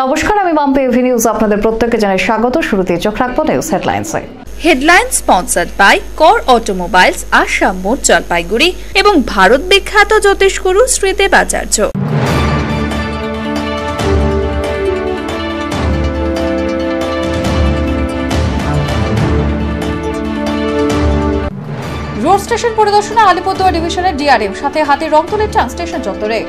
নমস্কার, আমি Mampi AV news আপনাদের প্রত্যেককে জানাই স্বাগত। শুরুতে চোখ রাখবো নিউজ হেডলাইন্সে। হেডলাইন স্পন্সর্ড বাই কর অটোমোবাইলস, আসাম মোড়, জলপাইগুড়ি এবং ভারত বিখ্যাত জ্যোতিষ গুরু শ্রী দেবাচার্য। রোড স্টেশন পরিদর্শনে আলিপুরদুয়ার ডিভিশনের ডিআরএম, সাথে হাতে রং তুলে ট্রান স্টেশন চত্বরে।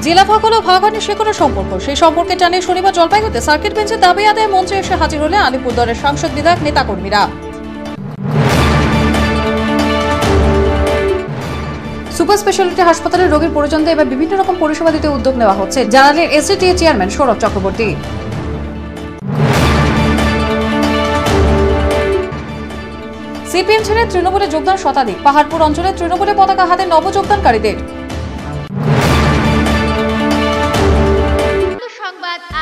জেলা ভাগ হলো ভাগ হয়নি সে কোনো সম্পর্ক, সেই সম্পর্কে জানিয়ে শনিবার জলপাইগুড়িতে সার্কিট বেঞ্চে দাবি আদায় মঞ্চে এসে হাজির হলেন আলিপুরদুয়ারের সাংসদ, বিধায়ক, নেতাকর্মীরা। সুপার স্পেশালিটি হাসপাতালের রোগীর পরিজনদের এবার বিভিন্ন রকম পরিষেবা দিতে উদ্যোগ নেওয়া হচ্ছে, জানালেন এসডিটিএ চেয়ারম্যান সৌরভ চক্রবর্তী। সিপিএম ছেড়ে তৃণমূলে যোগদান শতাধিক, পাহাড়পুর অঞ্চলে তৃণমূলে পতাকা হাতে নবযোগদানকারীদের।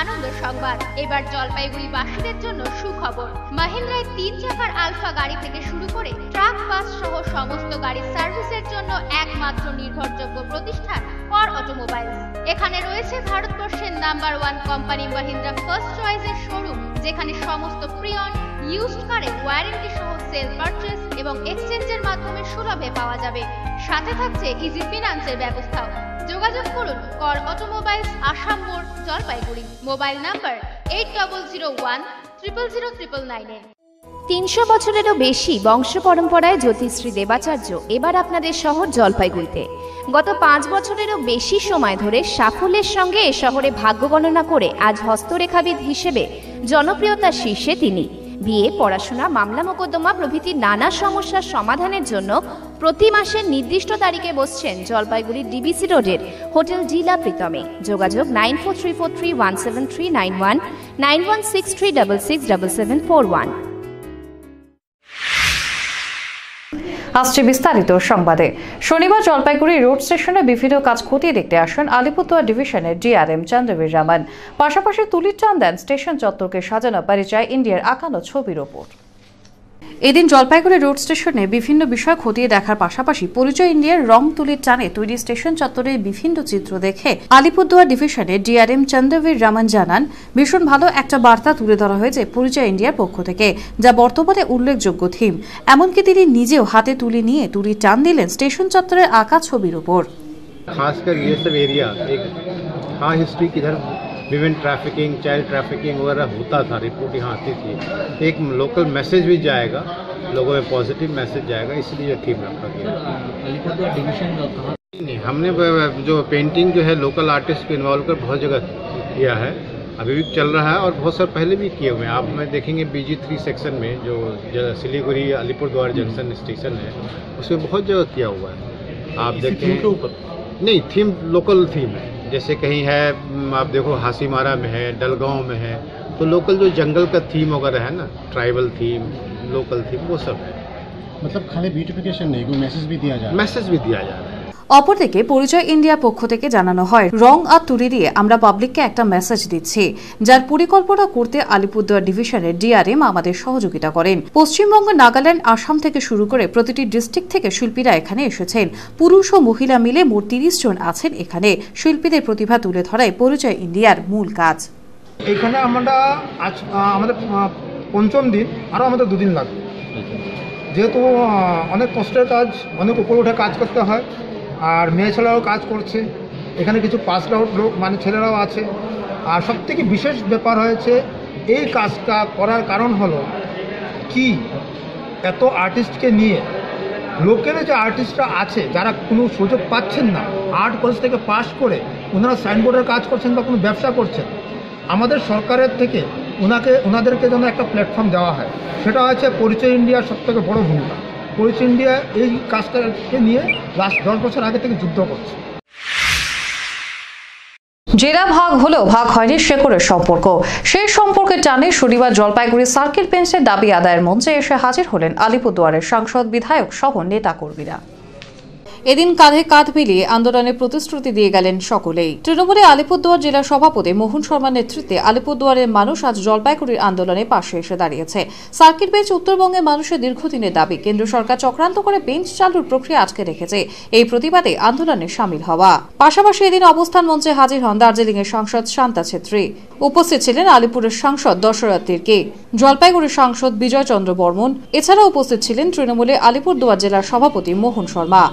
আনন্দ সংবাদ, এবার জলপাইগুড়ি বাসীদের জন্য সুখবর। মহিন্দ্রায় 3 চাকার আলফা গাড়ি থেকে শুরু করে ট্রাক, বাস সহ সমস্ত গাড়ির সার্ভিসের জন্য একমাত্র নির্ভরযোগ্য প্রতিষ্ঠান কর অটোমোবাইলস। এখানে রয়েছে ভারতবর্ষের নাম্বার 1 কোম্পানি মহিন্দ্রা ফার্স্ট চয়েসের শোরুম, যেখানে সমস্ত প্রিয়ন ইউজড কারের ওয়ারেন্টি সহ সেল পারচেজ এবং এক্সচেঞ্জের মাধ্যমে সুলভে পাওয়া যাবে। সাথে থাকছে ইজি ফিনান্সের ব্যবস্থাও। যোগাযোগ করুন কর অটোমোবাইলস, আসাম মোড়, জলপাইগুড়ি। Mobile number 8001000999। 300 বছরেরও বেশি বংশ পরম্পরায় জ্যোতিশ্রী দেবাচার্য এবার আপনাদের শহর জলপাইগুড়িতে। গত 5 বছরেরও বেশি সময় ধরে সাফল্যের সঙ্গে এ শহরে ভাগ্য গণনা করে আজ হস্তরেখাবিদ হিসেবে জনপ্রিয়তার শীর্ষে তিনি। বিয়ে, পড়াশোনা, মামলা মোকদ্দমা প্রভৃতি নানা সমস্যার সমাধানের জন্য প্রতি মাসের নির্দিষ্ট তারিখে বসছেন জলপাইগুড়ির ডিবিসি রোডের হোটেল জিলা প্রীতমে। যোগাযোগ 9434317391, 9163667741। আসছে বিস্তারিত সংবাদে। শনিবার জলপাইগুড়ি রোড স্টেশনে বিভিন্ন কাজ খতিয়ে দেখতে আসেন আলিপুরদুয়ার ডিভিশনের ডিআরএম চন্দ্রবীর রামান। পাশাপাশি তুলির টান দেন স্টেশন চত্বরকে সাজানো পরিচয় ইন্ডিয়ার আঁকানো ছবির ওপর। এদিন জলপাইগুড়ি রোড স্টেশনে বিভিন্ন বিষয় খতিয়ে দেখার পাশাপাশি পরিচয় ইন্ডিয়ার রং তুলির টানে তৈরি স্টেশন চত্বরের বিভিন্ন চিত্র দেখে আলিপুরদুয়ার ডিভিশনের ডিআরএম চন্দ্রবীর রামান জানান, ভীষণ ভালো একটা বার্তা তুলে ধরা হয়েছে পরিচয় ইন্ডিয়ার পক্ষ থেকে, যা বর্তমানে উল্লেখযোগ্য থিম। এমনকি তিনি নিজেও হাতে তুলি নিয়ে তুলির টান দিলেন স্টেশন চত্বরের আঁকা ছবির ওপর। खासकर ये सब एरिया एक हाँ हिस्ट्री किधर विमेन ट्रैफिकिंग, चाइल्ड ट्रैफिकिंग वगैरह होता था, रिपोर्ट यहाँ आती थी। एक लोकल मैसेज भी जाएगा, लोगों में पॉजिटिव मैसेज जाएगा, इसलिए ये थीम रखा गया। नहीं, हमने जो पेंटिंग जो है लोकल आर्टिस्ट को इन्वॉल्व कर बहुत जगह किया है, अभी भी चल रहा है और बहुत सारे पहले भी किए हुए हैं। आप में देखेंगे BG3 सेक्शन में जो सिलीगुड़ी अलीपुरद्वार जंक्शन स्टेशन है, उसमें बहुत जगह किया हुआ है। आप देखें नहीं, थीम लोकल थीम है। जैसे कहीं है आप देखो हासीमारा में है, डलगांव में है, तो लोकल जो जंगल का थीम वगैरह है ना, ट्राइबल थीम, लोकल थीम, वो सब है। मतलब खाली ब्यूटिफिकेशन नहीं, कोई मैसेज भी दिया जा रहा है। मैसेज भी दिया जा रहा है। অপরদিকে পরিচয় ইন্ডিয়া পক্ষ থেকে জানানো হয়, রং আর তুলি দিয়ে আমরা পাবলিককে একটা মেসেজ দিচ্ছি, যার পরিকল্পনা করতে আলিপুরদুয়ার ডিভিশনের ডিআরএম আমাদের সহযোগিতা করেন। পশ্চিমবঙ্গ, নাগাল্যান্ড, আসাম থেকে শুরু করে প্রতিটি ডিস্ট্রিক্ট থেকে শিল্পীরা এখানে এসেছেন। পুরুষ ও মহিলা মিলে মোট 30 জন আছেন এখানে। শিল্পীদের প্রতিভা তুলে ধরাই পরিচয় ইন্ডিয়ার মূল কাজ। এখানে আমরা আজ আমাদের 5ম দিন, আরও আমাদের 2 দিন লাগবে, যেহেতু অনেক কষ্টের কাজ, অনেক উপরে উঠে কাজ করতে হয়। আর মেয়ে ছেলেরাও কাজ করছে, এখানে কিছু পাস আউট লোক মানে ছেলেরাও আছে। আর সবথেকে বিশেষ ব্যাপার হয়েছে, এই কাজটা করার কারণ হলো কি, এত আর্টিস্টকে নিয়ে লোকের যে আর্টিস্টরা আছে যারা কোনো সুযোগ পাচ্ছেন না, আর্ট কলেজ থেকে পাস করে ওনারা সাইনবোর্ডের কাজ করছেন বা কোনো ব্যবসা করছেন, আমাদের সরকারের থেকে ওনাদেরকে যেন একটা প্ল্যাটফর্ম দেওয়া হয়। সেটা হচ্ছে পরিচয় ইন্ডিয়ার সবথেকে বড় ভূমিকা। পরিচয় ইন্ডিয়া এই কাজটাকে নিয়ে লাস্ট 10 বছর আগে থেকে যুদ্ধ করছে। জেলা ভাগ হলেও ভাগ হয়নি শেকড়ের সম্পর্ক, সেই সম্পর্কে টানে শনিবার জলপাইগুড়ি সার্কিট বেঞ্চে দাবি আদায়ের মঞ্চে এসে হাজির হলেন আলিপুরদুয়ারের সাংসদ, বিধায়ক সহ নেতাকর্মীরা। এদিন কাঁধে কাঁধ মিলিয়ে আন্দোলনের প্রতিশ্রুতি দিয়ে গেলেন সকলেই। তৃণমূলে আলিপুরদুয়ার জেলা সভাপতি মোহন শর্মার নেতৃত্বে আলিপুরদুয়ারের মানুষ আজ জলপাইগুড়ির আন্দোলনে পাশে এসে দাঁড়িয়েছে। সার্কিট বেঞ্চ উত্তরবঙ্গের মানুষের দীর্ঘদিনের দাবি, কেন্দ্র সরকার চক্রান্ত করে বেঞ্চ চালুর প্রক্রিয়া আটকে রেখেছে। এই প্রতিবাদে আন্দোলনে সামিল হওয়া। পাশাপাশি এদিন অবস্থান মঞ্চে হাজির হন দার্জিলিং এর সাংসদ শান্তা ছেত্রী। উপস্থিত ছিলেন আলিপুরের সাংসদ দশরথ তির্কি, জলপাইগুড়ির সাংসদ বিজয় চন্দ্র বর্মন। এছাড়াও উপস্থিত ছিলেন তৃণমূলে আলিপুরদুয়ার জেলার সভাপতি মোহন শর্মা।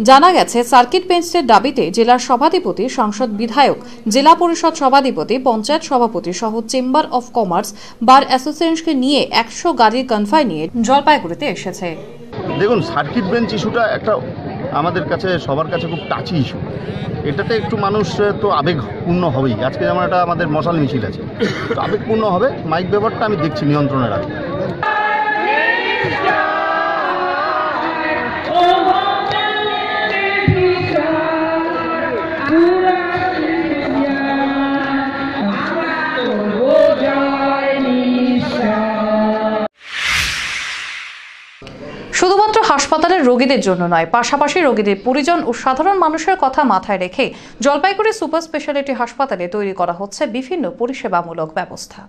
জানা গেছে, সার্কিট বেঞ্চের দাবিতে জেলার সভাধিপতি, সংসদ বিধায়ক, জেলা পরিষদ সভাধিপতি, পঞ্চায়েত সভাপতি সহ চেম্বার অফ কমার্স, বার অ্যাসোসিয়েশনকে নিয়ে 100 গাড়ির কনভয় নিয়ে জলপাইগুড়িতে এসেছে। দেখুন, সার্কিট বেঞ্চ ইস্যুটা একটা আমাদের কাছে সবার কাছে খুব টাচি ইস্যু। এটাতে একটু মানুষ তো আবেগপূর্ণ হবেই। আজকে যেমন এটা আমাদের মশাল মিছিল আছে, আবেগপূর্ণ হবে। মাইক ব্যাপারটা আমি দেখছি নিয়ন্ত্রণে রাখবে। শুধুমাত্র হাসপাতালের রোগীদের জন্য নয়, পাশাপাশি রোগীদের পরিজন ও সাধারণ মানুষের কথা মাথায় রেখে জলপাইগুড়ি সুপার স্পেশালিটি হাসপাতালে তৈরি করা হচ্ছে বিভিন্ন পরিষেবামূলক ব্যবস্থা।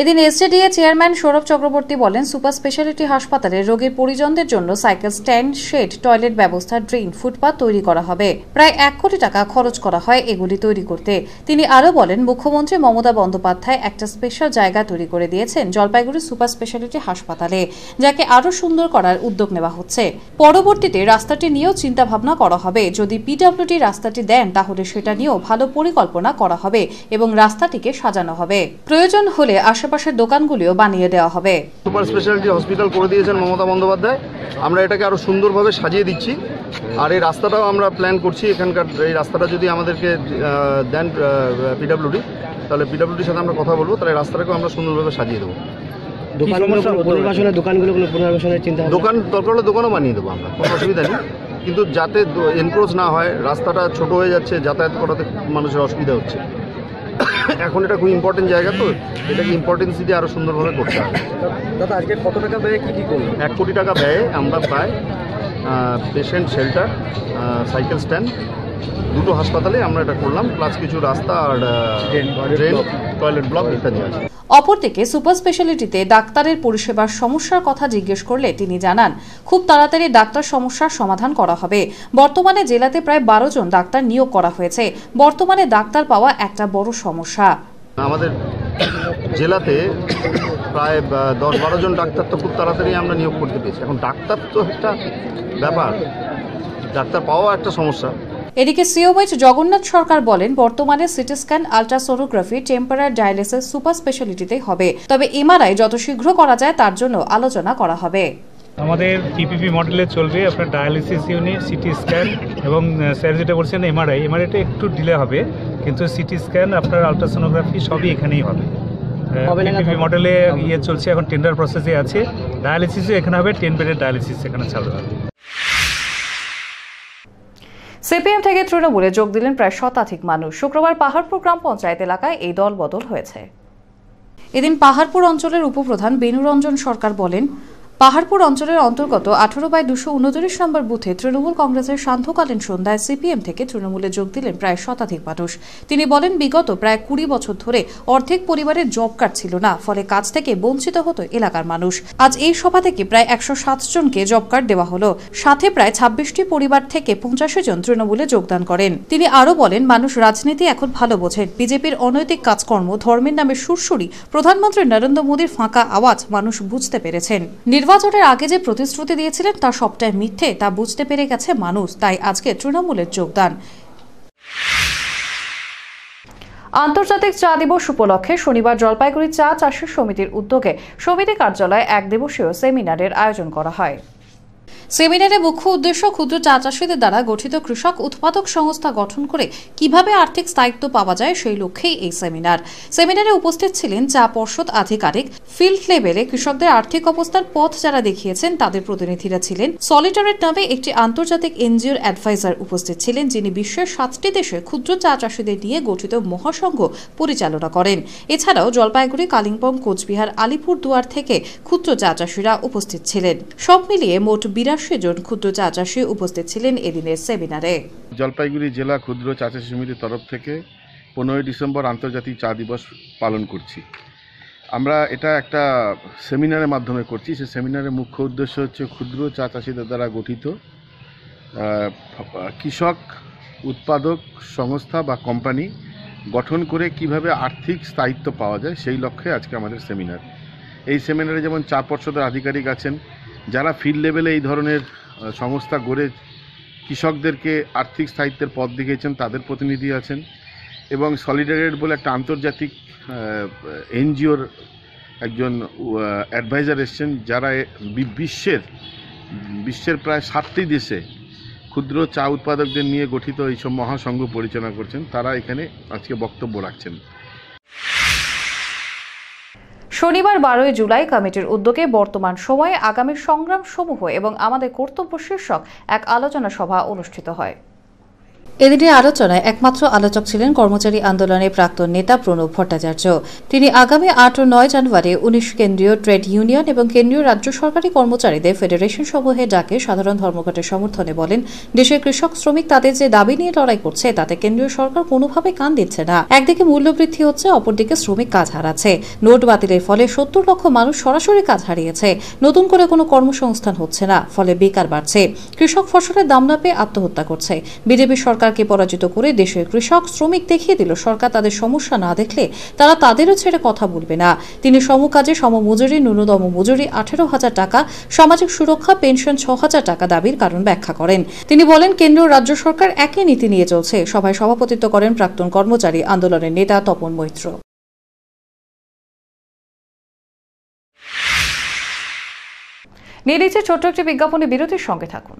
এদিন এসজেডিএ চেয়ারম্যান সৌরভ চক্রবর্তী বলেন, সুপার স্পেশালিটি হাসপাতালে রোগীর পরিজনদের জন্য সাইকেল স্ট্যান্ড, শেড, টয়লেট ব্যবস্থা, ড্রেন, ফুটপাথ তৈরি করা হবে। প্রায় 1 কোটি টাকা খরচ করা হয় এগুলি তৈরি করতে। তিনি আরও বলেন, মুখ্যমন্ত্রী মমতা বন্দ্যোপাধ্যায় একটা স্পেশাল জায়গা তৈরি করে দিয়েছেন জলপাইগুড়ি সুপার স্পেশালিটি হাসপাতালে, যাকে আরও সুন্দর করার উদ্যোগ নেওয়া হচ্ছে। পরবর্তীতে রাস্তাটি নিয়েও চিন্তা ভাবনা করা হবে। যদি পিডব্লিউডি রাস্তাটি দেন তাহলে সেটা নিয়েও ভালো পরিকল্পনা করা হবে এবং রাস্তাটিকে সাজানো হবে। প্রয়োজন হলে আশেপাশের দোকানগুলিও বানিয়ে দেওয়া হবে। সুপার স্পেশালিটি হসপিটাল করে দিয়েছেন মমতা বন্দ্যোপাধ্যায়। আমরা এটাকে আরো সুন্দরভাবে সাজিয়ে দিচ্ছি। আর এই রাস্তাটাও আমরা প্ল্যান করছি। এখানকার এই রাস্তাটা যদি আমাদেরকে দেন পিডব্লিউডি, তাহলে পিডব্লিউডির সাথে আমরা কথা বলবো, তাহলে রাস্তাটাকেও আমরা সুন্দরভাবে সাজিয়ে দেবো। দোকান দরকার হলে দোকানও বানিয়ে দেবো আমরা, কোনো অসুবিধা নেই। কিন্তু যাতে এনক্রোচ না হয়, রাস্তাটা ছোট হয়ে যাচ্ছে, যাতায়াত করাতে মানুষের অসুবিধা হচ্ছে। এখন এটা খুব ইম্পর্টেন্ট জায়গা, তো এটাকে ইম্পর্টেন্স দিয়ে আরও সুন্দরভাবে করতে হবে। দাদা, আজকে কত টাকা ব্যয়ে কী করবো? 1 কোটি টাকা ব্যয়ে আমরা প্রায় পেশেন্ট শেল্টার, সাইকেল স্ট্যান্ড, 2টো হাসপাতালে আমরা এটা করলাম, প্লাস কিছু রাস্তা আর ড্রেন, টয়লেট ব্লক ইত্যাদি আছে। অপরদিকে সুপার স্পেশালিটিতে ডাক্তারের পরিষেবার সমস্যার কথা জিজ্ঞেস করলে তিনি জানান, খুব তাড়াতাড়ি ডাক্তার সমস্যার সমাধান করা হবে। বর্তমানে জেলাতে প্রায় 12 জন ডাক্তার নিয়োগ করা হয়েছে। বর্তমানে ডাক্তার পাওয়া একটা বড় সমস্যা। আমাদের জেলাতে প্রায় 10-12 জন ডাক্তার তো খুব তাড়াতাড়ি আমরা নিয়োগ করতে পেরেছি। এখন ডাক্তার তো একটা ব্যাপার, ডাক্তার পাওয়া একটা সমস্যা। এদিকে সিওএইচ জগন্নাথ সরকার বলেন, বর্তমানে CT scan, ultrasonography, temporary dialysis super স্পেশালিটিতে হবে। তবে এমআরআই যত শীঘ্র করা যায় তার জন্য আলোচনা করা হবে। আমাদের পিপিপি মডেলে চলবে আপনার ডায়ালিসিস ইউনিট, সিটি স্ক্যান এবং স্যার যেটা বলছেন এমআরআইটা একটু ডিলে হবে, কিন্তু সিটি স্ক্যান, আপনার আল্ট্রাসোনোগ্রাফি সবই এখানেই হবে। পিপিপি মডেলে চলছে, এখন টেন্ডার প্রসেসে আছে। ডায়ালিসিসও এখানে হবে, 10 বেডের ডায়ালিসিস এখানে চালু হবে। সিপিএম থেকে তৃণমূলে যোগ দিলেন প্রায় 100 শতাধিক মানুষ। শুক্রবার পাহাড়পুর গ্রাম পঞ্চায়েত এলাকায় এই দল বদল হয়েছে। এদিন পাহাড়পুর অঞ্চলের উপপ্রধান বেনুরঞ্জন সরকার বলেন, পাহাড়পুর অঞ্চলের অন্তর্গত 18/229 নম্বর বুথে তৃণমূল কংগ্রেসের সান্ধ্যকালীন সন্ধ্যায় সিপিএম থেকে তৃণমূলে যোগ দিলেন প্রায় 100 শতাধিক মানুষ। তিনি বলেন, বিগত প্রায় 20 বছর ধরে অর্ধেক পরিবারের জব কার্ড ছিল না, ফলে কাজ থেকে বঞ্চিত হতো এলাকার মানুষ। আজ এই সভা থেকে প্রায় 107 জনকে জব কার্ড দেওয়া হলো। সাথে প্রায় 26টি পরিবার থেকে 85 জন তৃণমূলে যোগদান করেন। তিনি আরও বলেন, মানুষ রাজনীতি এখন ভালো বোঝেন। বিজেপির অনৈতিক কাজকর্ম, ধর্মের নামে সুরসুরি, প্রধানমন্ত্রী নরেন্দ্র মোদীর ফাঁকা আওয়াজ মানুষ বুঝতে পেরেছেন। নির্বাচনের আগে যে প্রতিশ্রুতি দিয়েছিলেন তা সবটাই মিথ্যে, তা বুঝতে পেরে গেছে মানুষ। তাই আজকে তৃণমূলের যোগদান। আন্তর্জাতিক চা দিবস উপলক্ষে শনিবার জলপাইগুড়ি চা চাষী সমিতির উদ্যোগে সমিতি কার্যালয়ে 1 দিবসীয় সেমিনারের আয়োজন করা হয়। সেমিনারে মুখ্য উদ্দেশ্য ক্ষুদ্র চা চাষীদের দ্বারা গঠিত কৃষক উৎপাদক সংস্থা গঠন করে কিভাবে আর্থিক স্থায়িত্ব পাওয়া যায় সেই লক্ষ্যেই এই সেমিনার। সেমিনারে উপস্থিত ছিলেন চা পর্ষদ আধিকারিক, ফিল্ড লেভেলে কৃষকদের আর্থিক অবস্থার পথ যারা দেখিয়েছেন তাদের প্রতিনিধিরা ছিলেন। সলিটারেট নামে একটি আন্তর্জাতিক এনজিওর অ্যাডভাইজার উপস্থিত ছিলেন, যিনি বিশ্বের 7টি দেশে ক্ষুদ্র চা চাষীদের নিয়ে গঠিত মহাসংঘ পরিচালনা করেন। এছাড়াও জলপাইগুড়ি, কালিম্পং, কোচবিহার, আলিপুরদুয়ার থেকে ক্ষুদ্র চা চাষীরা উপস্থিত ছিলেন। সব মিলিয়ে মোট 82 82 জন ক্ষুদ্র চা চাষী উপস্থিত ছিলেন এদিনের সেমিনারে। জলপাইগুড়ি জেলা ক্ষুদ্র চা চাষী সমিতির তরফ থেকে 15 ডিসেম্বর আন্তর্জাতিক চা দিবস পালন করছি। আমরা এটা একটা সেমিনারের মাধ্যমে করছি। সেই সেমিনারের মুখ্য উদ্দেশ্য হচ্ছে ক্ষুদ্র চা চাষীদের দ্বারা গঠিত কৃষক উৎপাদক সংস্থা বা কোম্পানি গঠন করে কিভাবে আর্থিক স্থায়িত্ব পাওয়া যায় সেই লক্ষ্যে আজকে আমাদের সেমিনার। এই সেমিনারে যেমন চা পর্ষদের আধিকারিক আছেন, যারা ফিল্ড লেভেলে এই ধরনের সংস্থা গড়ে কৃষকদেরকে আর্থিক স্থায়িত্বের পথ দেখিয়েছেন তাদের প্রতিনিধি আছেন, এবং সলিডারিটি বলে একটা আন্তর্জাতিক এনজিওর একজন অ্যাডভাইজার এসছেন, যারা বিশ্বের প্রায় 7টি দেশে ক্ষুদ্র চা উৎপাদকদের নিয়ে গঠিত এইসব মহাসংঘ পরিচালনা করছেন। তারা এখানে আজকে বক্তব্য রাখছেন। শনিবার 12 জুলাই কমিটির উদ্যোগে বর্তমান সময়ে আগামী সংগ্রাম সমূহ এবং আমাদের কর্তব্য শীর্ষক এক আলোচনা সভা অনুষ্ঠিত হয়। এদিনের আলোচনায় একমাত্র আলোচক ছিলেন কর্মচারী আন্দোলনের প্রাক্তন নেতা প্রণব ভট্টাচার্য। তিনি আগামী 8 ও 9 জানুয়ারি 19 কেন্দ্রীয় ট্রেড ইউনিয়ন এবং কেন্দ্রীয় রাজ্য সরকারি কর্মচারীদের ফেডারেশন সমূহের ডাকে সাধারণ ধর্মঘটের সমর্থনে বলেন, দেশের কৃষক শ্রমিক তাদের যে দাবি নিয়ে লড়াই করছে তাতে কেন্দ্রীয় সরকার কোনোভাবে কান দিচ্ছে না। একদিকে মূল্যবৃদ্ধি হচ্ছে, অপরদিকে শ্রমিক কাজ হারাচ্ছে। নোট বাতিলের ফলে 70 লক্ষ মানুষ সরাসরি কাজ হারিয়েছে। নতুন করে কোনো কর্মসংস্থান হচ্ছে না, ফলে বেকার বাড়ছে। কৃষক ফসলের দাম না পেয়ে আত্মহত্যা করছে। বিজেপি সরকারকে পরাজিত করে দেশের কৃষক শ্রমিক দেখিয়ে দিল সরকার তাদের সমস্যা না দেখলে তারা তাদেরও ছেড়ে কথা বলবে না। তিনি সমকাজে সমমজুরি, ন্যূনতম মজুরি 18,000 টাকা, সামাজিক সুরক্ষা পেনশন 6,000 টাকা দাবির কারণ ব্যাখ্যা করেন। তিনি বলেন, কেন্দ্র রাজ্য সরকার একই নীতি নিয়ে চলছে। সভায় সভাপতিত্ব করেন প্রাক্তন কর্মচারী আন্দোলনের নেতা তপন মৈত্র। নিয়ে নিচ্ছে ছোট্ট একটি বিজ্ঞাপনে বিরতির সঙ্গে থাকুন।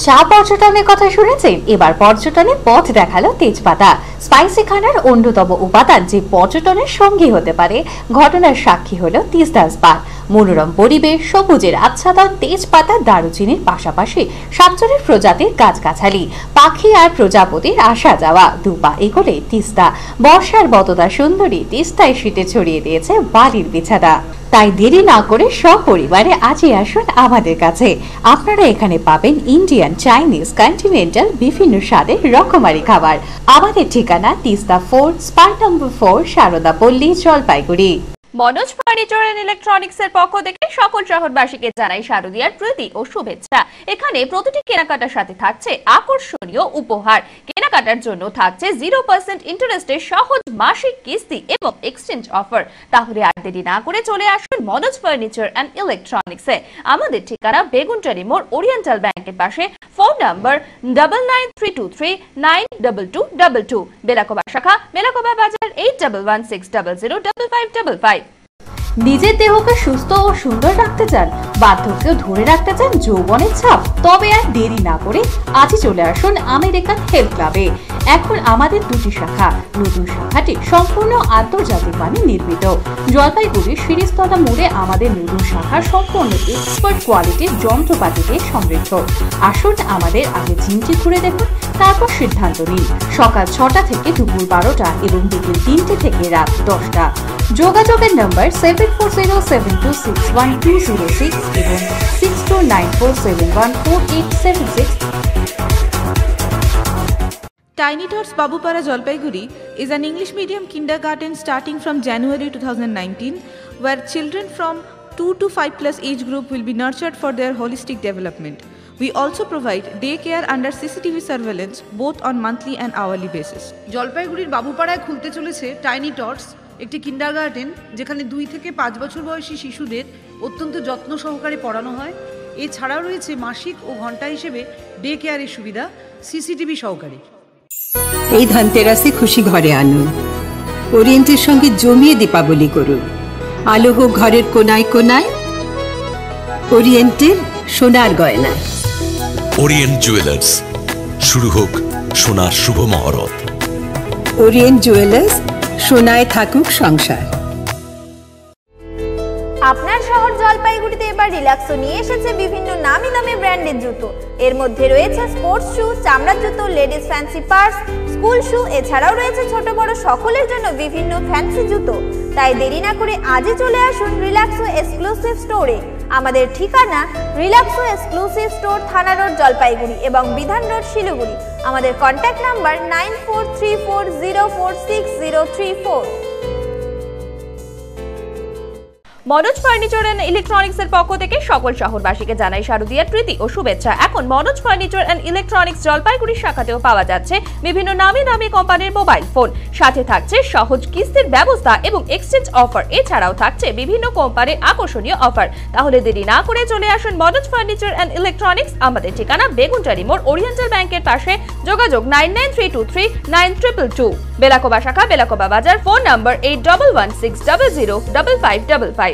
চা পর্যটনের কথা শুনেছেন? এবার পর্যটনে পথ দেখালো তেজপাতা। স্পাইসি খানার অন্যতম উপাদান যে পর্যটনের সঙ্গী হতে পারে, ঘটনার সাক্ষী হলো তিস্তা স্পা। মনোরম পরিবেশ, সবুজের আচ্ছাদন, তেজপাতা, দারুচিনির পাশাপাশি 7 প্রজাতির গাছগাছালি, পাখি আর প্রজাপতির আসা যাওয়া, দুপা এগোলে তিস্তা। বর্ষার বতদা সুন্দরী তিস্তায় শীতে ছড়িয়ে দিয়েছে বালির বিছানা। তাই দেরি না করে সপরিবারে আজই আসুন আমাদের কাছে। আপনারা এখানে পাবেন ইন্ডিয়ান, চাইনিজ, কন্টিনেন্টাল বিভিন্ন স্বাদের রকমারি খাবার। আমাদের ঠিকানা Teesta 4, spur number 4, Sharadapally, Jalpaiguri. Manoj furniture and electronics এর পক্ষ থেকে সকল শহরবাসীকে জানাই শারদীয়ার প্রীতি ও শুভেচ্ছা। এখানে প্রতিটি কেনাকাটার সাথে থাকছে আকর্ষণীয় উপহার। কেনাকাটার জন্য থাকছে 0% ইন্টারেস্টের সহজ মাসিক কিস্তি এবং এক্সচেঞ্জ অফার। তাহলে আর দেরি না করে চলে আসুন মনোজ ফার্নিচার এন্ড ইলেকট্রনিক্স এ। আমাদের ঠিকানা বেগুনটারি মোড়, ওরিয়েন্টাল ব্যাংকের পাশে। Phone number 9932392222। বেলাকোবা শাখা, বেলাকোবা বাজার 8116005555। নিজের দেহকে সুস্থ ও সুন্দর রাখতে চান, বার্ধক্য ধরে রাখতে চান, যৌবনের ছাপ? তবে আর দেরি না করে আজই চলে আসুন আমেরিকান হেলথ ক্লাবে। এখন আমাদের 2টি শাখা। নতুন শাখাটি সম্পূর্ণ আন্তর্জাতিক মানে নির্মিত। জলপাইগুড়ির শিরিষতলা মোড়ে আমাদের নতুন শাখা সম্পূর্ণ এক্সপার্ট কোয়ালিটির যন্ত্রপাতিতে সমৃদ্ধ। আসুন আমাদের আগে জিমটি ঘুরে দেখুন, তারপর সিদ্ধান্ত নিন। সকাল 6টা থেকে দুপুর 12টা এবং বিকেল 3টে থেকে রাত 10টা। যোগাযোগের নম্বর 7407261206 এবং 6294714876। Tiny Tots Babupara Jalpaiguri is an English medium kindergarten starting from January 2019, where children from 2 to 5 plus age group will be nurtured for their holistic development. We also provide daycare under CCTV surveillance both on monthly and hourly basis. জলপাইগুড়ির বাবুপাড়ায় খুলতে চলেছে tiny টটস, একটি kindergarten যেখানে 2 থেকে 5 বছর বয়সী শিশুদের অত্যন্ত যত্ন সহকারে পড়ানো হয়। এছাড়াও রয়েছে মাসিক ও ঘন্টা হিসেবে ডে কেয়ারের সুবিধা সিসিটিভি সহকারে। এই ধনতেরাসে খুশি ঘরে আনুন, ওরিয়েন্টের সঙ্গে জমিয়ে দীপাবলি করুন। আলো হোক ঘরের কোনায় কোনায়, ওরিয়েন্টের সোনার গয়না। ওরিয়েন্ট জুয়েলার্স, শুরু হোক সোনার শুভ মহরত। ওরিয়েন্ট জুয়েলার্স, সোনায় থাকুক সংসার। আপনার শহর জলপাইগুড়িতে এবার রিল্যাক্সো নিয়ে এসেছে বিভিন্ন নামি দামি ব্র্যান্ডের জুতো। এর মধ্যে রয়েছে স্পোর্টস শু, চামড়ার জুতো, লেডিস ফ্যান্সি পার্স, স্কুল শু, এছাড়াও রয়েছে ছোট বড় সকলের জন্য বিভিন্ন ফ্যান্সি জুতো। তাই দেরি না করে আজই চলে আসুন রিল্যাক্সো এক্সক্লুসিভ স্টোরে। আমাদের ঠিকানা রিল্যাক্সো এক্সক্লুসিভ স্টোর, থানা রোড, জলপাইগুড়ি এবং বিধান রোড, শিলিগুড়ি। আমাদের contact number 9434046034। Manoj furniture and electronics এর পক্ষ থেকে সকল শহরবাসীকে জানাই শারদীয়ার প্রীতি ও শুভেচ্ছা। এখন Manoj furniture and electronics Jalpaiguri শাখাতেও পাওয়া যাচ্ছে বিভিন্ন নামি কোম্পানির মোবাইল ফোন, সাথে থাকছে সহজ কিস্তির ব্যবস্থা এবং এক্সচেঞ্জ অফার। এছাড়াও থাকছে বিভিন্ন কোম্পানির আকর্ষণীয় অফার। তাহলে দেরি না করে চলে আসুন মনোজ ফার্নিচার এন্ড ইলেকট্রনিক্স। আমাদের ঠিকানা বেগুনটারি মোড়, ওরিয়েন্টাল ব্যাংকের পাশে। যোগাযোগ 9932329222। বেলাকোবা শাখা, বেলাকোবা বাজার। Phone number 8116005555।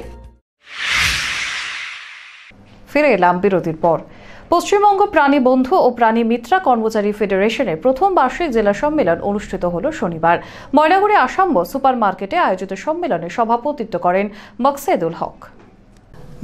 ফিরে এলাম বিরতির পর। পশ্চিমবঙ্গ প্রাণী বন্ধু ও প্রাণী মিত্রা কর্মচারী ফেডারেশনের প্রথম বার্ষিক জেলা সম্মেলন অনুষ্ঠিত হল শনিবার। ময়নাগুড়ি আসাম্ব সুপার মার্কেটে আয়োজিত সম্মেলনে সভাপতিত্ব করেন মকসেদুল হক।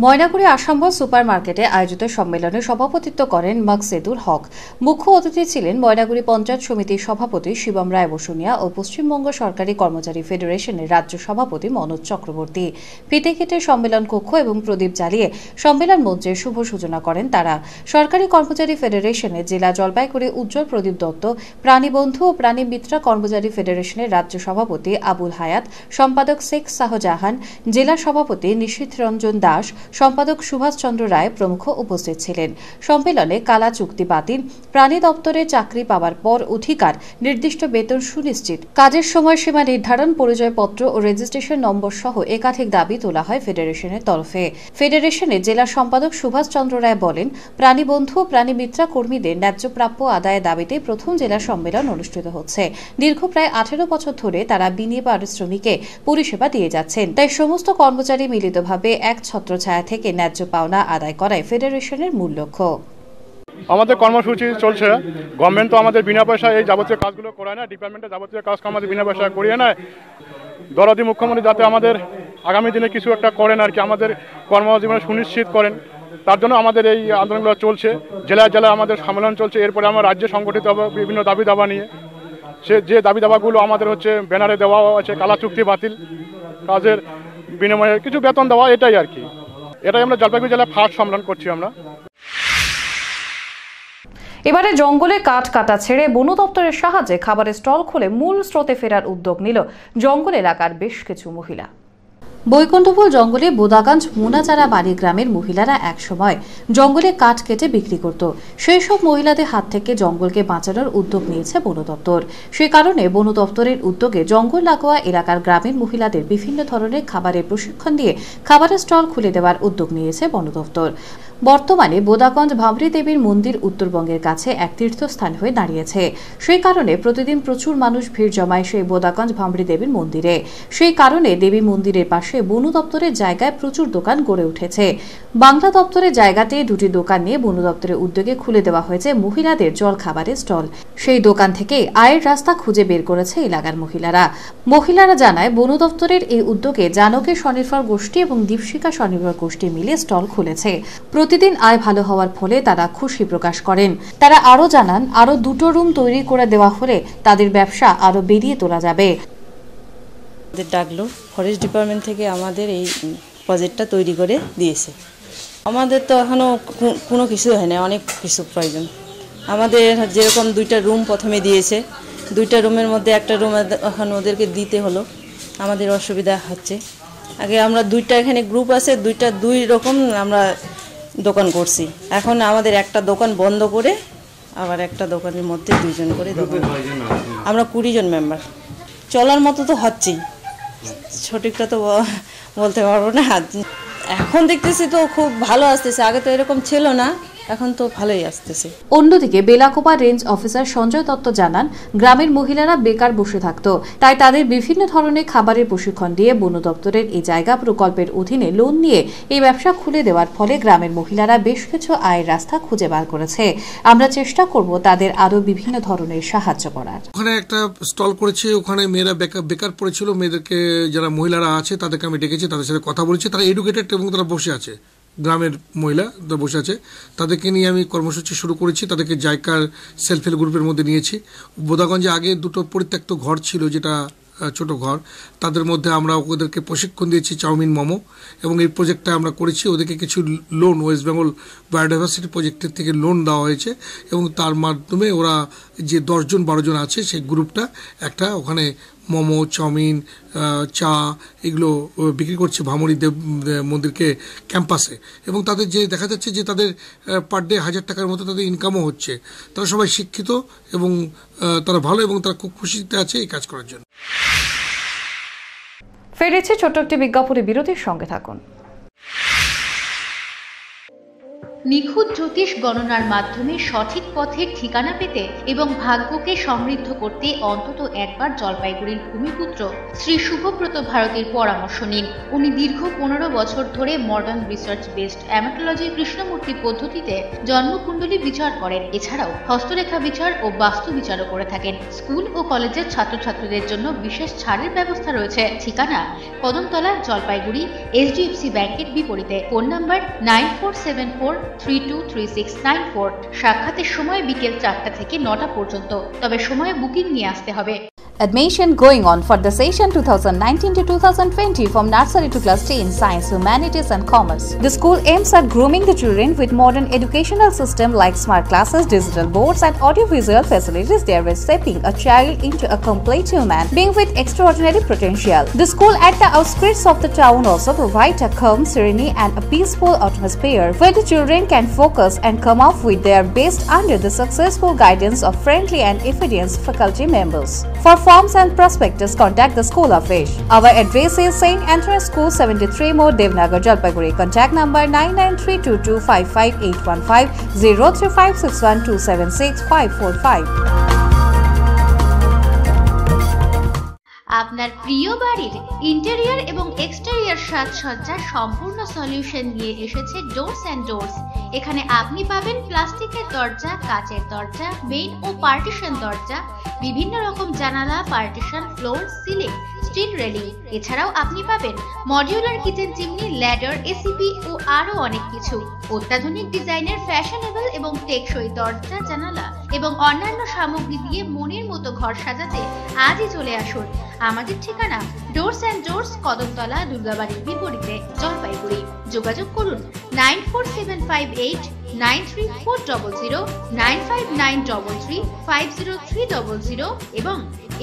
ময়নাগুড়ি আসাম্ব সুপার মার্কেটে আয়োজিত সম্মেলনে সভাপতিত্ব করেন মকসেদুল হক। মুখ্য অতিথি ছিলেন ময়নাগুড়ি পঞ্চায়েত সমিতির সভাপতি শিবম রায় বসুনিয়া ও পশ্চিমবঙ্গ সরকারি কর্মচারী ফেডারেশনের রাজ্য সভাপতি মনোজ চক্রবর্তী। ফিতে কেটে সম্মেলন কক্ষ এবং প্রদীপ জ্বালিয়ে সম্মেলন মঞ্চের শুভ সূচনা করেন তারা। সরকারি কর্মচারী ফেডারেশনের জেলা জলপাইগুড়ি উজ্জ্বল প্রদীপ দত্ত, প্রাণী বন্ধু ও প্রাণী মিত্রা কর্মচারী ফেডারেশনের রাজ্য সভাপতি আবুল হায়াত, সম্পাদক শেখ শাহজাহান, জেলা সভাপতি নিশীথ রঞ্জন দাস, সম্পাদক সুভাষ চন্দ্র রায় প্রমুখ উপস্থিত ছিলেন। সম্মেলনে কালা চুক্তি বাতিল, প্রাণী দপ্তরে চাকরি পাওয়ার পর অধিকার, নির্দিষ্ট বেতন সুনিশ্চিত, কাজের সময়সীমা নির্ধারণ, পরিচয়পত্র ও রেজিস্ট্রেশন নম্বর সহ একাধিক দাবি তোলা হয় ফেডারেশনের তরফে। ফেডারেশনের জেলা সম্পাদক সুভাষ চন্দ্র রায় বলেন, প্রাণী বন্ধু ও প্রাণী মিত্রা কর্মীদের ন্যায্য প্রাপ্য আদায়ের দাবিতে প্রথম জেলা সম্মেলন অনুষ্ঠিত হচ্ছে। দীর্ঘ প্রায় 18 বছর ধরে তারা বিনা পারিশ্রমিকে পরিষেবা দিয়ে যাচ্ছেন। তাই সমস্ত কর্মচারী মিলিতভাবে এক ছত্রছায়া থেকে ন্যায্য পাওনা আদায় করাই ফেডারেশনের মূল লক্ষ্য। আমাদের কর্মসূচি চলছে। গভর্নমেন্ট তো আমাদের বিনা পয়সায় এই যাবতীয় কাজগুলো করায় না, ডিপার্টমেন্টের যাবতীয় কাজ আমাদের বিনা পয়সায় করিয়ে নেয়। দরদি মুখ্যমন্ত্রী যাতে আমাদের আগামী দিনে কিছু একটা করেন আর কি, আমাদের কর্মজীবনে সুনিশ্চিত করেন, তার জন্য আমাদের এই আন্দোলনগুলো চলছে। জেলায় জেলায় আমাদের সম্মেলন চলছে। এরপরে আমরা রাজ্যে সংগঠিত হবে বিভিন্ন দাবি দাবা নিয়ে। যে দাবি দাবাগুলো আমাদের হচ্ছে ব্যানারে দেওয়াও আছে, কালা চুক্তি বাতিল, কাজের বিনিময়ে কিছু বেতন দেওয়া, এটাই আর কি। এটাই আমরা জলপাইগুড়ি জেলায় ফার্স্ট সম্মেলন করছি আমরা। এবারে জঙ্গলে কাঠ কাটা ছেড়ে বন দপ্তরের সাহায্যে খাবারের স্টল খুলে মূল স্রোতে ফেরার উদ্যোগ নিল জঙ্গল এলাকার বেশ কিছু মহিলা। বৈকুণ্ঠপুর জঙ্গলে বোদাগঞ্জ মোনাচারা বাড়ি গ্রামের মহিলারা একসময় জঙ্গলে কাঠ কেটে বিক্রি করত। সেই সব মহিলাদের হাত থেকে জঙ্গলকে বাঁচানোর উদ্যোগ নিয়েছে বন দপ্তর। সে কারণে বন দপ্তরের উদ্যোগে জঙ্গল লাগোয়া এলাকার গ্রামের মহিলাদের বিভিন্ন ধরনের খাবারের প্রশিক্ষণ দিয়ে খাবারের স্টল খুলে দেওয়ার উদ্যোগ নিয়েছে বন দপ্তর। বর্তমানে বোদাগঞ্জ ভামরি দেবীর মন্দির উত্তরবঙ্গের কাছে এক তীর্থস্থান হয়ে দাঁড়িয়েছে। সেই কারণে প্রতিদিন প্রচুর মানুষ ভিড় জমায় সেই বোদাগঞ্জ ভামরি দেবীর মন্দিরে। সেই কারণে দেবী মন্দিরের পাশে বন দপ্তরের জায়গায় প্রচুর দোকান গড়ে উঠেছে। বাংলা দপ্তরের জায়গাতে দুটি দোকান নিয়ে বন দপ্তরের উদ্যোগে খুলে দেওয়া হয়েছে মহিলাদের জল খাবারের স্টল। সেই দোকান থেকে আয়ের রাস্তা খুঁজে বের করেছে এলাকার মহিলারা জানায়, বন দপ্তরের এই উদ্যোগে জানকে স্বনির্ভর গোষ্ঠী এবং দীপশিকা স্বনির্ভর গোষ্ঠী মিলে স্টল খুলেছে। প্রতিদিন আয় ভালো হওয়ার ফলে তারা খুশি প্রকাশ করেন। তারা আরো জানান, আরো 2টো রুম তৈরি করে দেওয়া হলে তাদের ব্যবসা আরো বেরিয়ে তোলা যাবে। ডাকলো ফরেস্ট ডিপার্টমেন্ট থেকে আমাদের এই প্রজেক্টটা তৈরি করে দিয়েছে। আমাদের তো এখনো কোনো কিছু হয় না, অনেক কিছু প্রয়োজন। আমাদের যেরকম 2টা রুম প্রথমে দিয়েছে, 2টা রুমের মধ্যে একটা রুম এখন ওদেরকে দিতে হলো, আমাদের অসুবিধা হচ্ছে। আগে আমরা 2টা এখানে গ্রুপ আছে, 2 রকম আমরা দোকান করছি। এখন আমাদের একটা দোকান বন্ধ করে আবার একটা দোকানের মধ্যে 2 জন করে দোকান। আমরা 20 জন মেম্বার। চলার মতো তো হচ্ছেই, সঠিকটা তো বলতে পারবো না। এখন দেখতেছি তো খুব ভালো আসতেছে, আগে তো এরকম ছিল না, এখন তো ভালোই আসতেছে। অন্যদিকে বেলাকোবা রেঞ্জ অফিসার সঞ্জয় দত্ত জানান, গ্রামের মহিলারা বেকার বসে থাকতো, তাই তাদের বিভিন্ন ধরনের খাবারের প্রশিক্ষণ দিয়ে বন দপ্তরের এই জায়গা প্রকল্পের অধীনে লোন নিয়ে এই ব্যবসা খুলে দেওয়ার ফলে গ্রামের মহিলারা বেশ কিছু আয়ের রাস্তা খুঁজে বার করেছে। আমরা চেষ্টা করব তাদের আরো বিভিন্ন ধরনের সাহায্য করার। ওখানে একটা স্টল করেছে, ওখানে মেয়েরা বেকার পড়েছিল, মেয়েদেরকে যারা মহিলারা আছে তাদেরকে আমি ডেকেছি, তাদের সাথে কথা বলেছি। তারা এডুকেটেড এবং তারা বসে আছে, গ্রামের মহিলা বসে আছে, তাদেরকে নিয়ে আমি কর্মসূচি শুরু করেছি। তাদেরকে জায়কার সেলফ হেল্প গ্রুপের মধ্যে নিয়েছি। বোদাগঞ্জে আগে 2টো পরিত্যক্ত ঘর ছিল, যেটা ছোট ঘর, তাদের মধ্যে আমরা ওদেরকে প্রশিক্ষণ দিয়েছি চাউমিন মোমো, এবং এই প্রজেক্টটা আমরা করেছি। ওদেরকে কিছু লোন ওয়েস্ট বেঙ্গল বায়োডাইভার্সিটি প্রজেক্টের থেকে লোন দেওয়া হয়েছে, এবং তার মাধ্যমে ওরা যে 10-12 জন আছে সেই গ্রুপটা একটা ওখানে মোমো, চাউমিন, চা এগুলো বিক্রি করছে ভামুড়ি দেব মন্দিরকে ক্যাম্পাসে। এবং তাদের যে দেখা যাচ্ছে যে তাদের পার ডে 1000 টাকার মতো তাদের ইনকামও হচ্ছে। তারা সবাই শিক্ষিত এবং তারা ভালো, এবং তারা খুব খুশিতে আছে এই কাজ করার জন্য। ফিরেছে ছোট্ট একটি বিজ্ঞাপনী বিরতির সঙ্গে থাকুন। নিখুঁত জ্যোতিষ গণনার মাধ্যমে সঠিক পথের ঠিকানা পেতে এবং ভাগ্যকে সমৃদ্ধ করতে অন্তত একবার জলপাইগুড়ির ভূমিপুত্র শ্রী শুভব্রত ভারতীর পরামর্শ নিন। উনি দীর্ঘ 15 বছর ধরে মডার্ন রিসার্চ বেসড অ্যামাটোলজি কৃষ্ণমূর্তি পদ্ধতিতে জন্মকুণ্ডলী বিচার করেন। এছাড়াও হস্তরেখা বিচার ও বাস্তু বিচারও করে থাকেন। স্কুল ও কলেজের ছাত্রছাত্রীদের জন্য বিশেষ ছাড়ের ব্যবস্থা রয়েছে। ঠিকানা কদমতলা, জলপাইগুড়ি, HDFC ব্যাংকের বিপরীতে। Phone number 9474323694। সাক্ষাতের সময় বিকেল 4টা থেকে 9টা পর্যন্ত, তবে সময় বুকিং নিয়ে আসতে হবে। Admission going on for the session 2019 to 2020 from nursery to class 10, science, humanities and commerce. The school aims at grooming the children with modern educational system like smart classes, digital boards and audiovisual facilities, thereby shaping a child into a complete human being with extraordinary potential. The school at the outskirts of the town also provides a calm, serene and a peaceful atmosphere where the children can focus and come up with their best under the successful guidance of friendly and efficient faculty members. For forms and prospectus, contact the School of Fish. Our address is St. Anthony's School, 73 More, Devnagar, Jalpaiguri. Contact number 9932255815, 03561276545. আপনার প্রিয় বাড়ির interior এবং exterior সাজসজ্জার সম্পূর্ণ solution নিয়ে এসেছে doors and doors. এখানে আপনি পাবেন প্লাস্টিকের দরজা, কাচের দরজা, মেইন ও পার্টিশন দরজা, বিভিন্ন রকম জানালা, partition, floor, ceiling, steel railing. এছাড়াও আপনি পাবেন modular kitchen chimney, ladder, ACP ও আরো অনেক কিছু। অত্যাধুনিক ডিজাইনের ফ্যাশনেবল এবং টেকসই দরজা, জানালা এবং অন্যান্য সামগ্রী দিয়ে মনের মতো ঘর সাজাতে আজই চলে আসুন। আমাদের ঠিকানা ডোরস অ্যান্ড ডোরস, কদমতলা, দুর্গাবাড়ির বিপরীতে, জলপাইগুড়ি। যোগাযোগ করুন 9475893400, 9593350300 এবং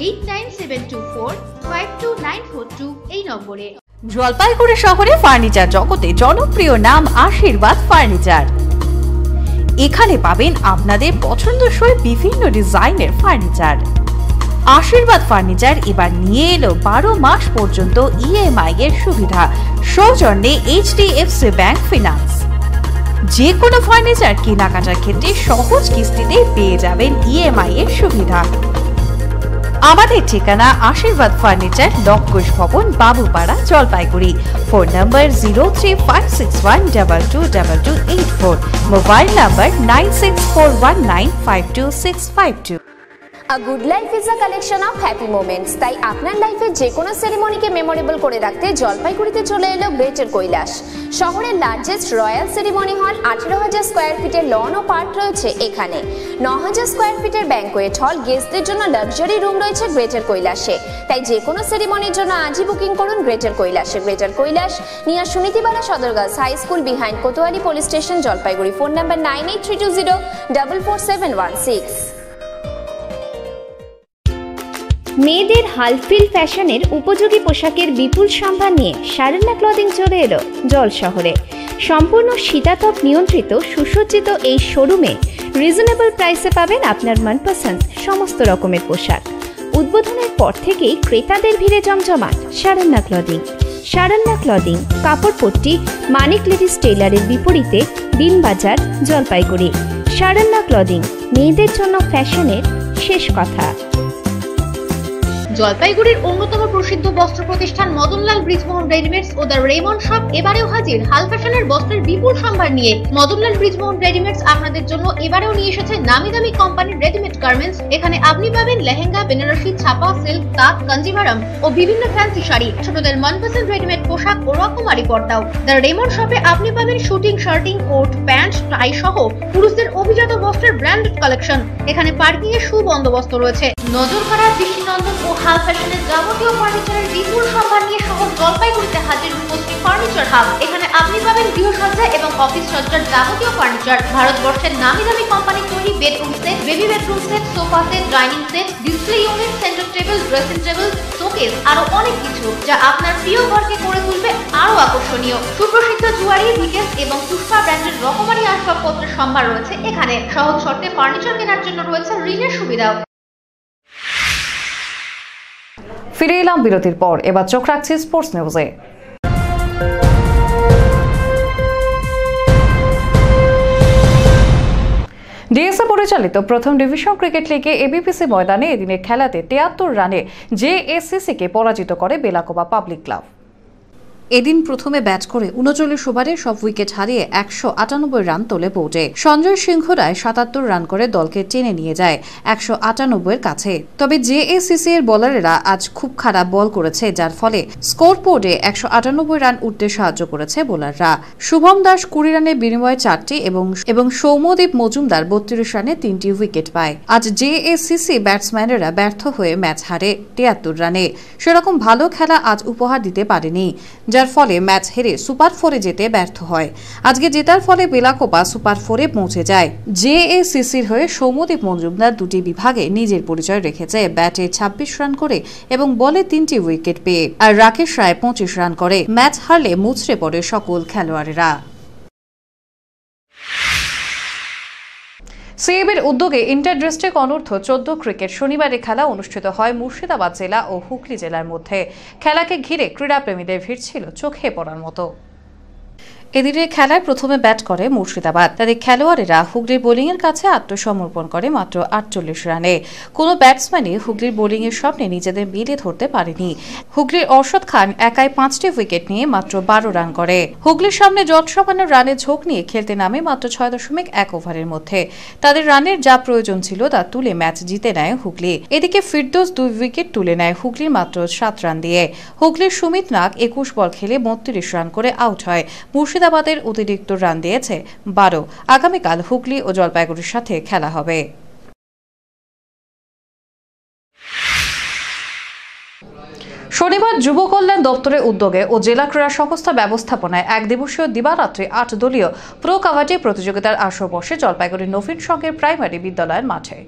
8972452942 এই নম্বরে। জলপাইগুড়ি শহরে ফার্নিচার জগতে জনপ্রিয় নাম আশীর্বাদ ফার্নিচার। এখানে পাবেন আপনাদের পছন্দসই বিভিন্ন ডিজাইনের ফার্নিচার। আশীর্বাদ ফার্নিচার এবার নিয়ে এলো 12 মাস পর্যন্ত EMI এর সুবিধা, সৌজন্যে HDFC ব্যাংক ফিনান্স। যে কোনো ফার্নিচার কেনাকাটার ক্ষেত্রে সহজ কিস্তিতে পেয়ে যাবেন EMI এর সুবিধা। আমাদের ঠিকানা আশীর্বাদ ফার্নিচার, লক্ষোষ ভবন, Babupara, Jalpaiguri. Phone number 03561222284, mobile number 9641952652। A good life is a collection of happy moments. তাই আপনার লাইফে যে কোনো সেরিমনিকে মেমোরেবল করে রাখতে জলপাইগুড়িতে চলে এলো গ্রেটার কৈলাস। শহরের লার্জেস্ট রয়্যাল সেরিমনি হল, 18,000 স্কোয়ার ফিটের লন ও পার্ক রয়েছে এখানে। 9,000 স্কোয়ার ফিটের ব্যাংকোয়েট হল, গেস্টদের জন্য লাক্সারি রুম রয়েছে গ্রেটার কৈলাসে। তাই যে কোনো সেরিমনির জন্য আজই বুকিং করুন গ্রেটার কৈলাসে। Greater Kailash, near Sunitibala Sadar girls high school, behind Kotwali police station, Jalpaiguri. Phone number 9832044716। মেয়েদের হালফিল ফ্যাশনের উপযোগী পোশাকের বিপুল সম্ভার নিয়ে শারণ্যা ক্লদিং চলে এলো জল শহরে। সম্পূর্ণ শীতাতপ নিয়ন্ত্রিত সুসজ্জিত এই শোরুমে রিজনেবল প্রাইসে পাবেন আপনার মনপসন্দ সমস্ত রকমের পোশাক। উদ্বোধনের পর থেকেই ক্রেতাদের ভিড়ে জমজমাট শারণ্যা ক্লদিং। শারণ্যা ক্লদিং কাপড়পট্টি, মানিক লেডিস টেইলারের বিপরীতে, দিনবাজার, জলপাইগুড়ি। শারণ্যা ক্লদিং, মেয়েদের জন্য ফ্যাশনের শেষ কথা। জলপাইগুড়ির অন্যতম প্রসিদ্ধ বস্ত্র প্রতিষ্ঠান মদনলাল ব্রিজমোহন রেডিমেডস ও দ্য রেমন্ড শপ এবারেও হাজির হাল ফ্যাশনের বস্ত্রের বিপুল সম্ভার নিয়ে। মদনলাল ব্রিজমোহন রেডিমেডস আপনাদের জন্য এবারেও নিয়ে এসেছে নামি দামি কোম্পানির রেডিমেড গার্মেন্টস। এখানে আপনি পাবেন লেহেঙ্গা, বেনারসি, ছাপা, সিল্ক, তাঁত, কাঞ্জিভারাম ও বিভিন্ন ফ্যান্সি শাড়ি, ছোটদের মনপসন্দ রেডিমেড পোশাক ও রকমারি পর্দাও। দ্য রেমন্ড শপে আপনি পাবেন শুটিং, শার্টিং, কোট, প্যান্ট, টাই সহ পুরুষদের অভিজাত বস্ত্রের ব্র্যান্ডেড কালেকশন। এখানে পার্কিং এর সুবন্দোবস্ত রয়েছে। নজর কাড়া, দৃষ্টিনন্দন ও হাল ফ্যাশনের যাবতীয় ফার্নিচারের বিপুল সম্ভার নিয়ে শহর জলপাইগুড়িতে হাজির রূপশ্রী ফার্নিচার হাব। এখানে আপনি পাবেন গৃহসজ্জা এবং অফিস সজ্জার যাবতীয় ফার্নিচার, ভারতবর্ষের নামি দামি কোম্পানির তৈরি bedroom set, baby bedroom set, sofa set, dining set, display unit, centre table, dressing table, showcase, আরো অনেক কিছু যা আপনার প্রিয় ঘরকে করে তুলবে আরো আকর্ষণীয়। সুপ্রসিদ্ধ জুয়ারি, ভিকেস এবং পুষ্পা ব্র্যান্ডের রকমারি আসবাবপত্রের সম্ভার রয়েছে এখানে। সহজ শর্তে ফার্নিচার কেনার জন্য রয়েছে ঋণের সুবিধাও। ফিরে এলাম বিরতির পর, এবার চোখ রাখছি স্পোর্টস নিউজে। ডিএসএ পরিচালিত প্রথম ডিভিশন ক্রিকেট লিগে এবিপিসি ময়দানে এদিনের খেলাতে ৭৩ রানে জেএসসিসিকে পরাজিত করে বেলাকোবা পাবলিক ক্লাব। এদিন প্রথমে ব্যাট করে ৩৯ ওভারে সব উইকেট হারিয়ে ১৯৮ রান তোলে বোর্ডে। সঞ্জয় সিংহ রায় ৭৭ রান করে দলকে টেনে নিয়ে যায় ১৯৮ কাছে। তবে জেএসসিসি এর বোলারেরা আজ খুব খারাপ বল করেছে, যার ফলে স্কোর বোর্ডে ১৯৮ রান উঠতে সাহায্য করেছে বোলাররা। শুভম দাস ২০ রানের বিনিময়ে ৪টি এবং সৌম্যদীপ মজুমদার ৩২ রানে ৩টি উইকেট পায়। আজ জেএসসিসি ব্যাটসম্যানেরা ব্যর্থ হয়ে ম্যাচ হারে ৭৩ রানে। সেরকম ভালো খেলা আজ উপহার দিতে পারেনি, যার ফলে ম্যাচ হেরে সুপার 4-এ যেতে ব্যর্থ হয়। আজকে জেতার ফলে বেলাকোবা সুপার 4-এ পৌঁছে যায়। জেএসসিসির হয়ে সৌম্যদীপ মজুমদার দুটি বিভাগে নিজের পরিচয় রেখেছে, ব্যাটে ২৬ রান করে এবং বলে 3টি উইকেট পেয়ে। আর রাকেশ রায় 25 রান করে। ম্যাচ হারলে মুচড়ে পড়ে সকল খেলোয়াড়েরা। সিএবির উদ্যোগে ইন্টার ডিস্ট্রিক্ট অনূর্ধ্ব 14 ক্রিকেট শনিবারে খেলা অনুষ্ঠিত হয় মুর্শিদাবাদ জেলা ও হুগলি জেলার মধ্যে। খেলাকে ঘিরে ক্রীড়াপ্রেমীদের ভিড় ছিল চোখে পড়ার মতো। এদিনের খেলায় প্রথমে ব্যাট করে মুর্শিদাবাদ। তাদের খেলোয়াড়েরা হুগলির বোলিংয়ের কাছে আত্মসমর্পণ করে মাত্র ৪৮ রানে। কোনো ব্যাটসম্যানই হুগলির বোলিংয়ের স্বপ্নে নিজেদের মিলে ধরতে পারেনি। হুগলির অর্শদ খান একাই 5টি উইকেট নিয়ে মাত্র 12 রান করে। হুগলির সামনে যৎসামান্য রানের ঝোঁক নিয়ে খেলতে নামে মাত্র 6.1 ওভারের মধ্যে। তাদের রানের যা প্রয়োজন ছিল তা তুলে ম্যাচ জিতে নেয় হুগলি। এদিকে ফিরদৌস 2 উইকেট তুলে নেয় হুগলির মাত্র 7 রান দিয়ে। হুগলির সুমিত নাগ 21 বল খেলে 32 রান করে আউট হয়। মুর্শিদাবাদের অতিরিক্ত রান দিয়েছে 12। আগামীকাল হুগলি ও জলপাইগুড়ির সাথে খেলা হবে। শনিবার যুব কল্যাণ দপ্তরের উদ্যোগে ও জেলা ক্রীড়া সংস্থা ব্যবস্থাপনায় এক দিবসীয় দিবারাত্রি 8 দলীয় প্রো কাবাডি প্রতিযোগিতার আসর বসে জলপাইগুড়ির নবীন সংঘের প্রাইমারি বিদ্যালয়ের মাঠে।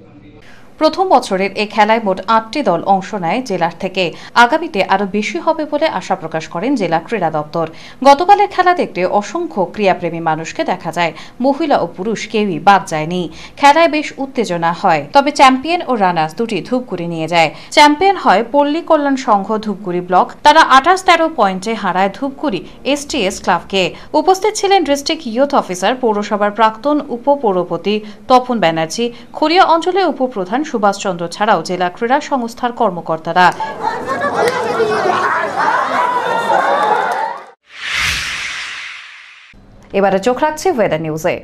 প্রথম বছরের এই খেলায় মোট 8টি দল অংশ নেয় জেলার থেকে। আগামীতে আরও বেশি হবে বলে আশা প্রকাশ করেন জেলা ক্রীড়া দপ্তর। গতকালের খেলা দেখতে অসংখ্য ক্রীড়াপ্রেমী মানুষকে দেখা যায়। মহিলা ও পুরুষ কেউই বাদ যায়নি। খেলায় বেশ উত্তেজনা হয়, তবে চ্যাম্পিয়ন ও রানার্স দুটি ধূপগুড়ি নিয়ে যায়। চ্যাম্পিয়ন হয় পল্লী কল্যাণ সংঘ ধূপগুড়ি ব্লক। তারা 28-13 পয়েন্টে হারায় ধূপগুড়ি এসটিএস ক্লাবকে। উপস্থিত ছিলেন ডিস্ট্রিক্ট ইউথ অফিসার, পৌরসভার প্রাক্তন উপপৌরপতি তপন ব্যানার্জি, খড়িয়া অঞ্চলের উপপ্রধান সুভাষ চন্দ্র ছাড়াও জেলা ক্রীড়া সংস্থার কর্মকর্তারা। এবারে চোখ রাখছি ওয়েদার নিউজে।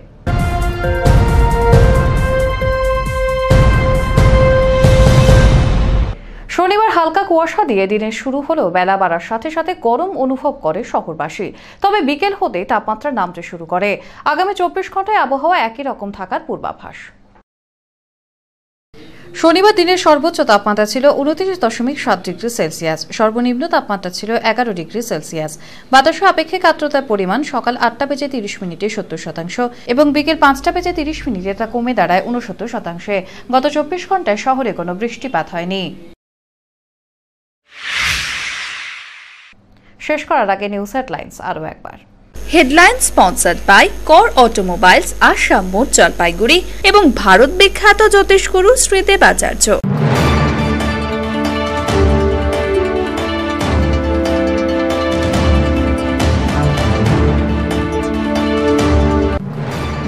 শনিবার হালকা কুয়াশা দিয়ে দিনের শুরু হলেও বেলা বাড়ার সাথে সাথে গরম অনুভব করে শহরবাসী। তবে বিকেল হতে তাপমাত্রা নামতে শুরু করে। আগামী 24 ঘন্টায় আবহাওয়া একই রকম থাকার পূর্বাভাস। শনিবার দিনের সর্বোচ্চ তাপমাত্রা ছিল 29.7 ডিগ্রি সেলসিয়াস, সর্বনিম্ন তাপমাত্রা ছিল 11 ডিগ্রি সেলসিয়াস। বাতাসে আপেক্ষিক আর্দ্রতার পরিমাণ সকাল 8টা বেজে 30 মিনিটে 70% এবং বিকেল 5টা বেজে 30 মিনিটে তা কমে দাঁড়ায় 69%। গত 24 ঘন্টায় শহরে কোনো বৃষ্টিপাত হয়নি। শেষ করার আগে নিউজ হেডলাইন্স আরও একবার। হেডলাইন স্পন্সর্ড বাই কর অটোমোবাইলস, আসাম মোড়, জলপাইগুড়ি এবং ভারত বিখ্যাত জ্যোতিষ গুরু শ্রী দেবাচার্য।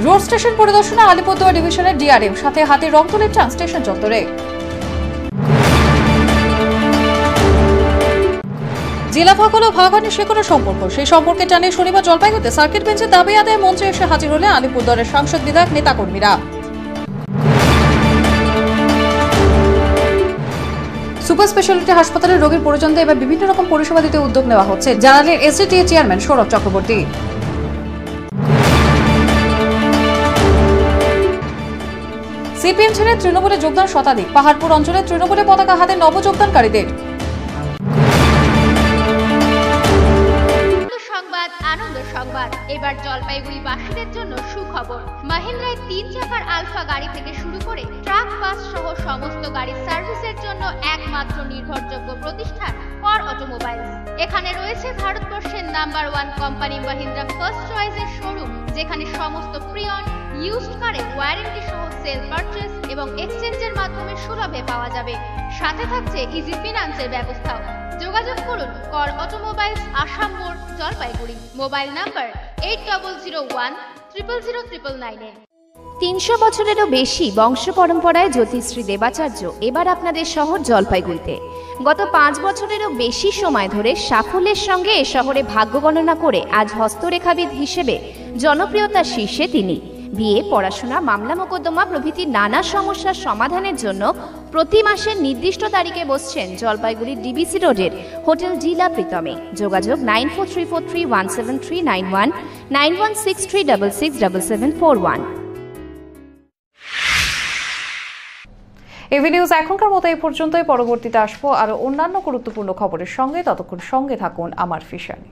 রোড স্টেশন পরিদর্শনে আলিপুরদুয়ার ডিভিশনের ডিআরএম, সাথে হাতে রং তুলে চান স্টেশন চত্বরে। জেলা ভাগ হলেও ভাগ হয়নি সে কোনো সম্পর্ক, সেই সম্পর্কে জানিয়ে শনিবার জলপাইগুড়িতে সার্কিট বেঞ্চে দাবি আদায়ের মঞ্চে এসে হাজির হলেন আলিপুরদুয়ারের সাংসদ, বিধায়ক, নেতাকর্মীরা। সুপার স্পেশালিটি হাসপাতালের রোগীর পরিজনদের এবার বিভিন্ন রকম পরিষেবা দিতে উদ্যোগ নেওয়া হচ্ছে, জানালেন এসডিটিএ চেয়ারম্যান সৌরভ চক্রবর্তী। সিপিএম ছেড়ে তৃণমূলে যোগদান শতাধিক। পাহাড়পুর অঞ্চলে তৃণমূলে পতাকা হাতে নবযোগদানকারীদের। সংবাদ, আনন্দ সংবাদ। এবার জলপাইগুড়ি বাসীদের জন্য সুখবর। মাহিন্দ্রায় 3 চাকার আলফা গাড়ি থেকে শুরু করে ট্রাক, বাস সহ সমস্ত গাড়ির সার্ভিসের জন্য একমাত্র নির্ভরযোগ্য প্রতিষ্ঠান কর অটোমোবাইলস। এখানে রয়েছে ভারতবর্ষের নাম্বার 1 কোম্পানি মাহিন্দ্রা ফার্স্ট চয়েসের শোরুম, যেখানে সমস্ত প্রি-অন ইউজড কারের ওয়ারেন্টি সহ সেল পারচেজ এবং এক্সচেঞ্জের মাধ্যমে সুলভে পাওয়া যাবে। সাথে থাকছে ইজি ফিনান্সের ব্যবস্থাও। যোগাযোগ করুন কর অটোমোবাইলস, আসাম মোড়, জলপাইগুড়ি। Mobile number 8001000999। 300 বছরেরও বেশি বংশ পরম্পরায় জ্যোতিশ্রী দেবাচার্য এবার আপনাদের শহর জলপাইগুড়িতে। গত 5 বছরেরও বেশি সময় ধরে সাফল্যের সঙ্গে এ শহরে ভাগ্য গণনা করে আজ হস্তরেখাবিদ হিসেবে জনপ্রিয়তার শীর্ষে তিনি। বিয়ে, পড়াশোনা, মামলা মোকদ্দমা প্রভৃতি নানা সমস্যার সমাধানের জন্য প্রতি মাসের নির্দিষ্ট তারিখে বসছেন জলপাইগুড়ির ডিবিসি রোডের হোটেল ডিলা প্রীতমে। যোগাযোগ 9434317391, 9163667741। এভি নিউজ এখনকার মতো এই পর্যন্তই। পরবর্তীতে আসবো আরো অন্যান্য গুরুত্বপূর্ণ খবরের সঙ্গে। ততক্ষণ সঙ্গে থাকুন আমার ফিশানি।